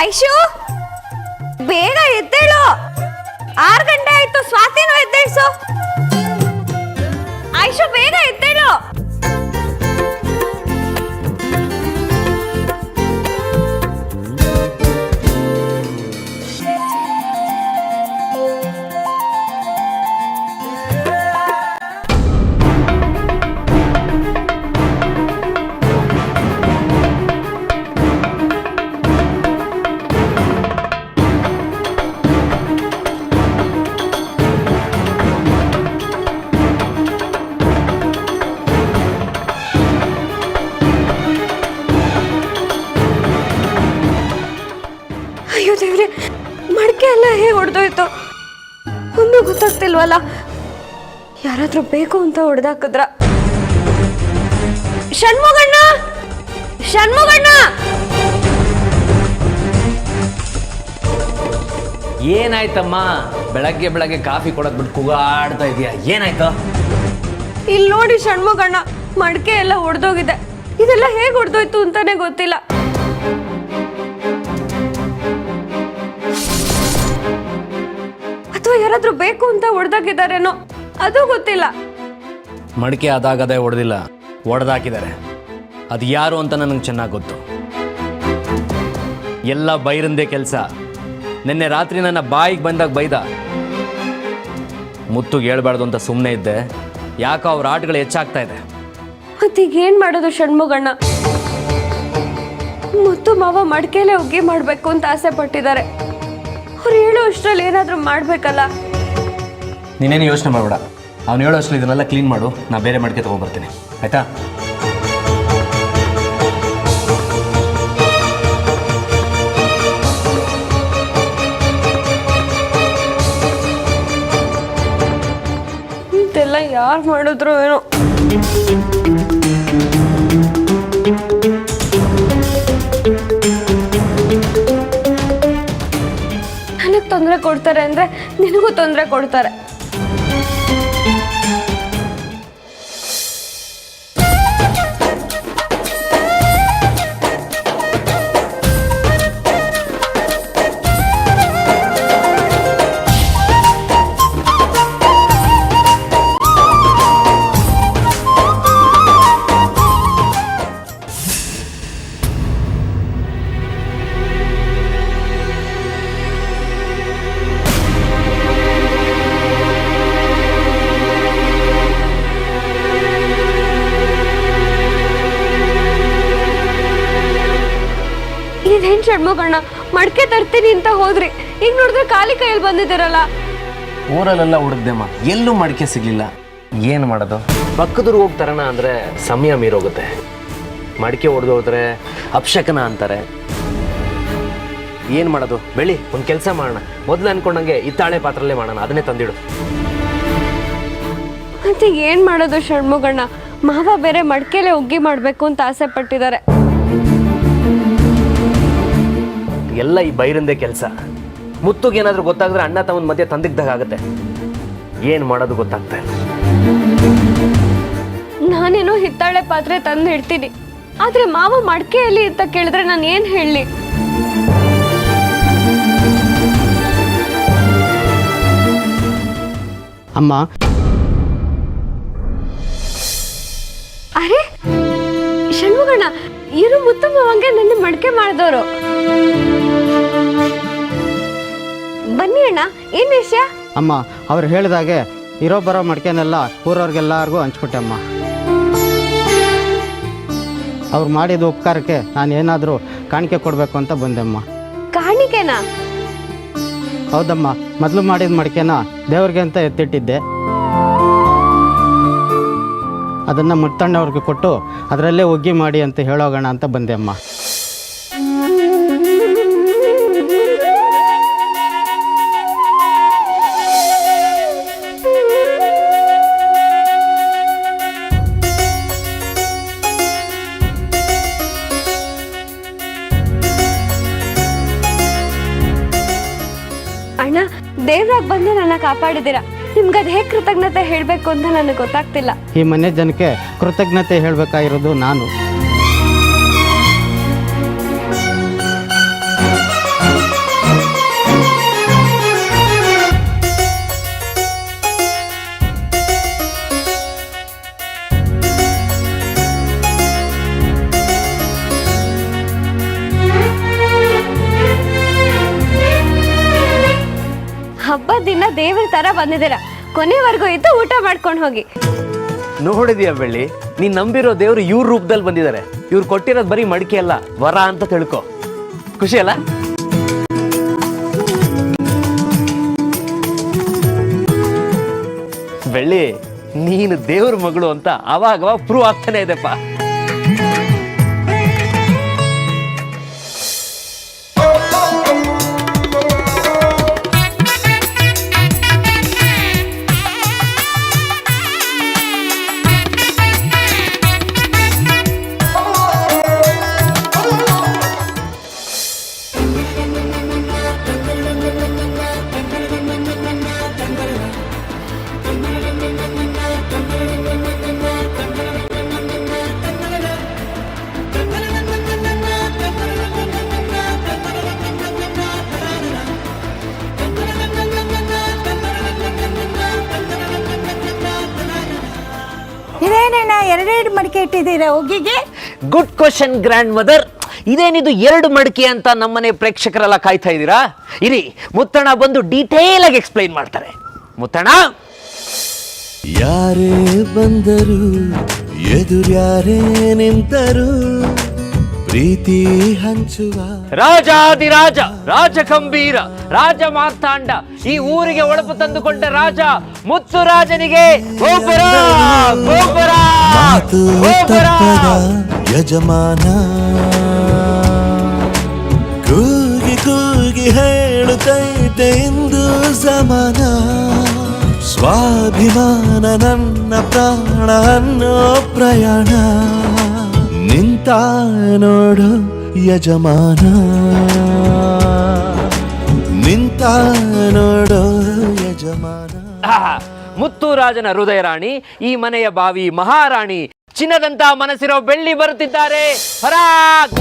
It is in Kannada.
ಐಶು ಬೇಗ ಎದ್ದೇಳು, 6 ಗಂಟೆ ಆಯ್ತು. ಸ್ವಾತಿನೂ ಎದ್ದೇಳ್ಸು. ಐಶು ಬೇಗ ಎದ್ದೇಳು. ಅಯ್ಯೋ ದೇವ್ರೆ, ಮಡಕೆ ಎಲ್ಲ ಹೇಗೆ ಹೊಡೆದೋಯ್ತು ಒಂದು ಗೊತ್ತಾಗ್ತಿಲ್ವಲ್ಲ. ಯಾರಾದ್ರೂ ಬೇಕು ಅಂತ ಹೊಡೆದಾಕಿದ್ರ? ಷಣ್ಮುಗಣ್ಣ, ಷಣ್ಮುಗಣ್ಣ! ಏನಾಯ್ತಮ್ಮ? ಬೆಳಗ್ಗೆ ಬೆಳಗ್ಗೆ ಕಾಫಿ ಕೊಡೋದ್ ಬಿಟ್ಟು ಕೂಗಾಡ್ತಾ ಇದೀಯಾ, ಏನಾಯ್ತು? ಇಲ್ಲಿ ನೋಡಿ ಷಣ್ಮುಗಣ್ಣ, ಮಡಕೆ ಎಲ್ಲ ಹೊಡೆದೋಗಿದೆ. ಇದೆಲ್ಲ ಹೇಗೆ ಹೊಡೆದೋಯ್ತು ಅಂತಾನೆ ಗೊತ್ತಿಲ್ಲ. ಅಥವಾ ಯಾರಾದ್ರೂ ಬೇಕು ಅಂತ ಹೊಡೆದಾಕಿದಾರೇನೋ, ಅದು ಗೊತ್ತಿಲ್ಲ. ಮಡಿಕೆ ಅದಾಗದೇ ಹೊಡೆದಿಲ್ಲ, ಹೊಡೆದಾಕಿದ್ದಾರೆ. ಅದು ಯಾರು ಅಂತ ನನಗೆ ಚೆನ್ನಾಗಿ ಗೊತ್ತು. ಎಲ್ಲ ಬೈರಂದೇ ಕೆಲಸ. ನಿನ್ನೆ ರಾತ್ರಿ ನನ್ನ ಬಾಯಿಗೆ ಬಂದಾಗ ಬೈದ. ಮುತ್ತುಗೆ ಹೇಳ್ಬಾರ್ದು ಅಂತ ಸುಮ್ಮನೆ ಇದ್ದೆ. ಯಾಕೋ ಅವ್ರ ಆಟಗಳು ಹೆಚ್ಚಾಗ್ತಾ ಇದೆ. ಮತ್ತೀಗ ಏನ್ ಮಾಡೋದು ಷಣ್ಮುಗಣ್ಣ? ಮುತ್ತು ಮಾವ ಮಡಿಕೆಲೆ ಉಗ್ಗಿ ಮಾಡ್ಬೇಕು ಅಂತ ಆಸೆ ಪಟ್ಟಿದ್ದಾರೆ. ಅವ್ರು ಹೇಳೋ ಅಷ್ಟರಲ್ಲಿ ಏನಾದ್ರೂ ಮಾಡ್ಬೇಕಲ್ಲ. ನೀನೇನು ಯೋಚನೆ ಮಾಡಬೇಡ. ಅವ್ನು ಹೇಳೋ ಅಷ್ಟರಲ್ಲಿ ಇದನ್ನೆಲ್ಲ ಕ್ಲೀನ್ ಮಾಡು, ನಾ ಬೇರೆ ಮಡಿಕೆ ತೊಗೊಂಡ್ಬರ್ತೀನಿ, ಆಯ್ತಾ? ಇದೆಲ್ಲ ಯಾರು ಮಾಡಿದ್ರು ಏನೋ. ನನಗೆ ತೊಂದರೆ ಕೊಡ್ತಾರೆ ಅಂದ್ರೆ ನಿನಗೂ ತೊಂದರೆ ಕೊಡ್ತಾರೆ. ಇದೇನ್ ಷಣ್ಮುಗಣ್ಣ, ಮಡಕೆ ತರ್ತೀನಿ ಅಂತ ಹೋದ್ರಿ, ಈಗ ನೋಡಿದ್ರೆ ಖಾಲಿ ಕೈಯಲ್ಲಿ ಬಂದಿದ್ದೀರಲ್ಲ. ಊರಲ್ಲೆಲ್ಲ ಹುಡುಕ್ದೆಮ್ಮ, ಎಲ್ಲೂ ಮಡಿಕೆ ಸಿಗ್ಲಿಲ್ಲ. ಏನು ಮಾಡೋದು? ಪಕ್ಕದವ್ರು ಹೋಗ್ತಾರಣ ಅಂದರೆ ಸಮಯ ಮೀರೋಗುತ್ತೆ. ಮಡಿಕೆ ಹೊಡೆದು ಹೋದ್ರೆ ಅಪಶಕನ ಅಂತಾರೆ. ಏನು ಮಾಡೋದು? ಬೆಳಿ ಒಂದು ಕೆಲಸ ಮಾಡೋಣ. ಮೊದಲು ಅನ್ಕೊಂಡಂಗೆ ಇತ್ತಾಳೆ ಪಾತ್ರಲ್ಲೇ ಮಾಡೋಣ, ಅದನ್ನೇ ತಂದಿಡು. ಮತ್ತೆ ಏನ್ ಮಾಡೋದು ಷಣ್ಮುಗಣ್ಣ? ಮಾವ ಬೇರೆ ಮಡಕೆಲೆ ಉಗ್ಗಿ ಮಾಡ್ಬೇಕು ಅಂತ ಆಸೆ ಪಟ್ಟಿದ್ದಾರೆ. ಎಲ್ಲ ಈ ಬೈರಂದೇ ಕೆಲಸ. ಮುತ್ತುಗೇನಾದ್ರೂ ಗೊತ್ತಾಗಿದ್ರೆ ಅಣ್ಣ ತಮ್ಮನ ಮಧ್ಯೆ ತಂದಿದ್ದಾಗ ಆಗುತ್ತೆ. ಏನು ಮಾಡೋದು ಗೊತ್ತಾಗ್ತಾ ಇಲ್ಲ. ನಾನೇನೋ ಹಿತ್ತಾಳೆ ಪಾತ್ರೆ ತಂದು ಇಡ್ತೀನಿ, ಆದ್ರೆ ಮಾವ ಮಡಕೆಯಲ್ಲಿ ಅಂತ ಕೇಳಿದ್ರೆ ನಾನು ಏನ್ ಹೇಳಲಿ? ಅಮ್ಮ, ಅರೆ ಷಣ್ಮುಗಣ್ಣ, ಇರು ಮುತ್ತು ಮಾವಂಗೆ ನನ್ನ ಮಡಕೆ ಮಾಡಿದವರು. ಬನ್ನಿ ಅಣ್ಣ, ಏನ್ ವಿಷಯ? ಅಮ್ಮ, ಅವ್ರು ಹೇಳಿದಾಗೆ ಇರೋ ಬರೋ ಮಡಿಕೆನೆಲ್ಲ ಊರವ್ರಿಗೆಲ್ಲರಿಗೂ ಹಂಚ್ಬಿಟ್ಟೆ ಅಮ್ಮ. ಅವ್ರು ಮಾಡಿದ ಉಪಕಾರಕ್ಕೆ ನಾನು ಏನಾದರೂ ಕಾಣಿಕೆ ಕೊಡಬೇಕು ಅಂತ ಬಂದೆ ಅಮ್ಮ. ಕಾಣಿಕೆನಾ? ಹೌದಮ್ಮ, ಮೊದಲು ಮಾಡಿದ ಮಡಿಕೆನ ದೇವ್ರಿಗೆ ಅಂತ ಎತ್ತಿಟ್ಟಿದ್ದೆ. ಅದನ್ನು ಮುತ್ತಣ್ಣವ್ರಿಗೆ ಕೊಟ್ಟು ಅದರಲ್ಲೇ ಒಗ್ಗಿ ಮಾಡಿ ಅಂತ ಹೇಳೋಗೋಣ ಅಂತ ಬಂದೆ ಅಮ್ಮ. ಅಣ್ಣ, ದೇವ್ರಾಗ ಬಂದು ನನ್ನ ಕಾಪಾಡಿದ್ದೀರಾ. ನಿಮ್ಗದು ಹೇಗೆ ಕೃತಜ್ಞತೆ ಹೇಳಬೇಕು ಅಂತ ನನಗೆ ಗೊತ್ತಾಗ್ತಿಲ್ಲ. ಈ ಮನೆ ಜನಕ್ಕೆ ಕೃತಜ್ಞತೆ ಹೇಳಬೇಕಾಗಿರೋದು ನಾನು. ದೇವ್ರ ತರ ಬಂದಿದ್ದೀರಾ. ಕೊನೆವರೆಗೂ ಇದ್ದು ಊಟ ಮಾಡ್ಕೊಂಡು ಹೋಗಿ. ನೋಡಿದ್ಯಾ ಬೆಳ್ಳಿ, ನೀನ್ ನಂಬಿರೋ ದೇವ್ರು ಇವ್ರ ರೂಪದಲ್ಲಿ ಬಂದಿದ್ದಾರೆ. ಇವ್ರು ಕೊಟ್ಟಿರೋದು ಬರೀ ಮಡಿಕೆ ಅಲ್ಲ, ವರ ಅಂತ ತಿಳ್ಕೊ. ಖುಷಿ ಅಲ್ಲ? ಬೆಳ್ಳಿ, ನೀನು ದೇವ್ರ ಮಗಳು ಅಂತ ಅವಾಗ ಪ್ರೂವ್ ಆಗ್ತಾನೆ ಇದೆಪ್ಪ. ಇದೇನೇನ ಎರಡೆರಡು ಮಡಿಕೆ ಇಟ್ಟಿದ್ದೀರಾ ಒಗ್ಗಿಗೆ? Good question grandmother. ಇದೇನಿದು 2 ಮಡಿಕೆ ಅಂತ ನಮ್ಮನೆ ಪ್ರೇಕ್ಷಕರೆಲ್ಲ ಕಾಯ್ತಾ ಇದ್ದೀರಾ? ಇರಿ, ಮುತ್ತಣ್ಣ ಬಂದು ಡೀಟೇಲ್ ಆಗಿ ಎಕ್ಸ್ಪ್ಲೈನ್ ಮಾಡ್ತಾರೆ. ಮುತ್ತಣ್ಣ, ಯಾರೇ ಬಂದರು ಎದುರ್ಯಾರೇ ನಿಂತರು ಪ್ರೀತಿ ಹಂಚುವ ರಾಜಾದಿರಾಜ, ರಾಜಗಂಭೀರ, ರಾಜ ಮಾರ್ತಾಂಡ, ಈ ಊರಿಗೆ ಒಳಪು ತಂದುಕೊಂಡ ರಾಜ ಮುತ್ತುರಾಜನಿಗೆ ಗೋಪುರ ಗೋಪುರ ಮಾತು ತಪ್ಪದ ಯಜಮಾನ, ಕೂಗಿ ಕೂಗಿ ಹೇಳುತ್ತೈತೆ ಇಂದು ಸಮಾನ, ಸ್ವಾಭಿಮಾನ ನನ್ನ ಪ್ರಾಣ ಅನ್ನೋ ಪ್ರಯಾಣ, ನಿಂತ ನೋಡು ಯಜಮಾನ, ನಿಂತ ನೋಡು ಯಜಮಾನ. ಮುತ್ತುರಾಜನ ಹೃದಯ ರಾಣಿ, ಈ ಮನೆಯ ಬಾವಿ ಮಹಾರಾಣಿ, ಚಿನ್ನದಂತ ಮನಸ್ಸಿರೋ ಬೆಳ್ಳಿ ಬರುತ್ತಿದ್ದಾರೆ. ಪರಾಗ್